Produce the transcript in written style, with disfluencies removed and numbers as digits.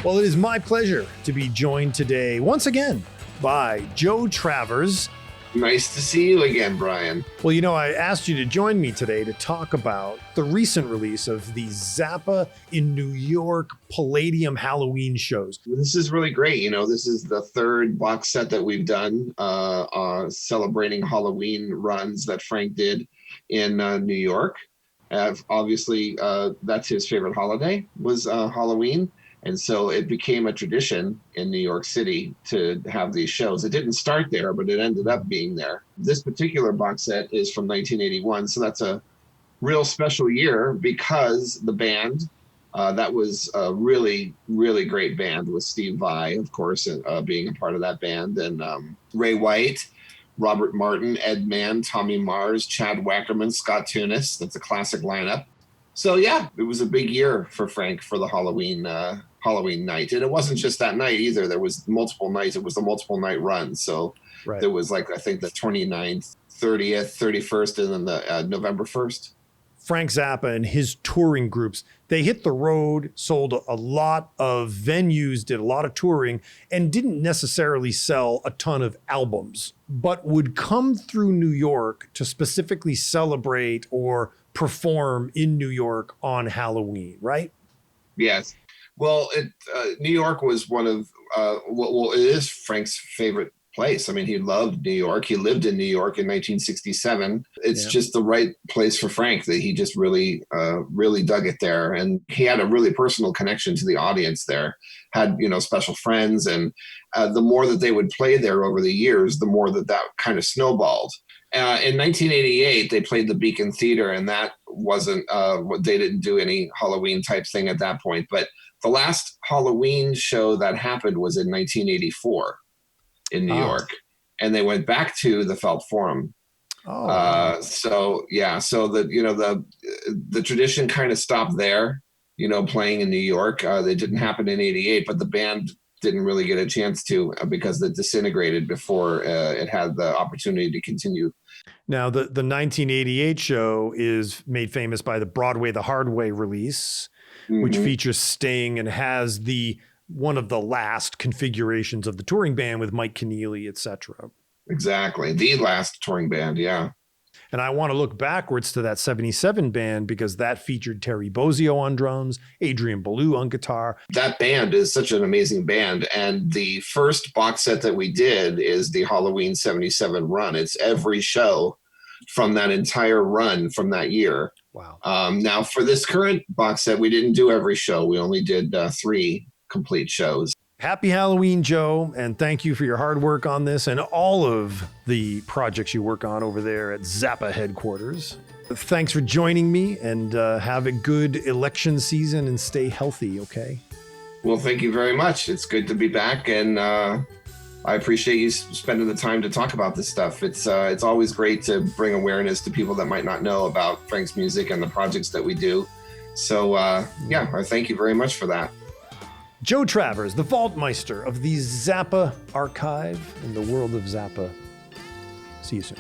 Well, it is my pleasure to be joined today once again by Joe Travers. Nice to see you again, Brian. Well, you know, I asked you to join me today to talk about the recent release of the Zappa in New York Palladium Halloween shows. This is really great. You know, this is the third box set that we've done celebrating Halloween runs that Frank did in New York. Obviously, that's his favorite holiday was Halloween. And so it became a tradition in New York City to have these shows. It didn't start there, but it ended up being there. This particular box set is from 1981. So that's a real special year because the band, that was a really, really great band with Steve Vai, of course, being a part of that band. And Ray White, Robert Martin, Ed Mann, Tommy Mars, Chad Wackerman, Scott Thunes. That's a classic lineup. So yeah, it was a big year for Frank for the Halloween night. And it wasn't just that night either. There was multiple nights. It was a multiple night run. So There was I think the 29th, 30th, 31st, and then the November 1st. Frank Zappa and his touring groups, they hit the road, sold a lot of venues, did a lot of touring, and didn't necessarily sell a ton of albums, but would come through New York to specifically celebrate or perform in New York on Halloween, right? Yes. Well, New York was one of, it is Frank's favorite place. I mean, he loved New York. He lived in New York in 1967. It's just the right place for Frank, that he just really, really dug it there. And he had a really personal connection to the audience there, had, special friends. And the more that they would play there over the years, the more that kind of snowballed. In 1988, they played the Beacon Theater, and that wasn't, they didn't do any Halloween type thing at that point. But the last Halloween show that happened was in 1984 in New York, and they went back to the Felt Forum. So the tradition kind of stopped there, playing in New York. They didn't happen in 88, but the band didn't really get a chance to because it disintegrated before it had the opportunity to continue. Now, the 1988 show is made famous by the Broadway the Hard Way release, which features Sting and has one of the last configurations of the touring band with Mike Keneally, etc. Exactly. The last touring band, yeah. And I want to look backwards to that 77 band because that featured Terry Bozzio on drums, Adrian Belew on guitar. That band is such an amazing band. And the first box set that we did is the Halloween 77 run. It's every show from that entire run from that year. Wow. Now, for this current box set, we didn't do every show. We only did 3 complete shows. Happy Halloween, Joe, and thank you for your hard work on this and all of the projects you work on over there at Zappa headquarters. Thanks for joining me, and have a good election season and stay healthy, okay? Well, thank you very much. It's good to be back, and I appreciate you spending the time to talk about this stuff. It's always great to bring awareness to people that might not know about Frank's music and the projects that we do. So, I thank you very much for that. Joe Travers, the Vaultmeister of the Zappa archive in the world of Zappa. See you soon.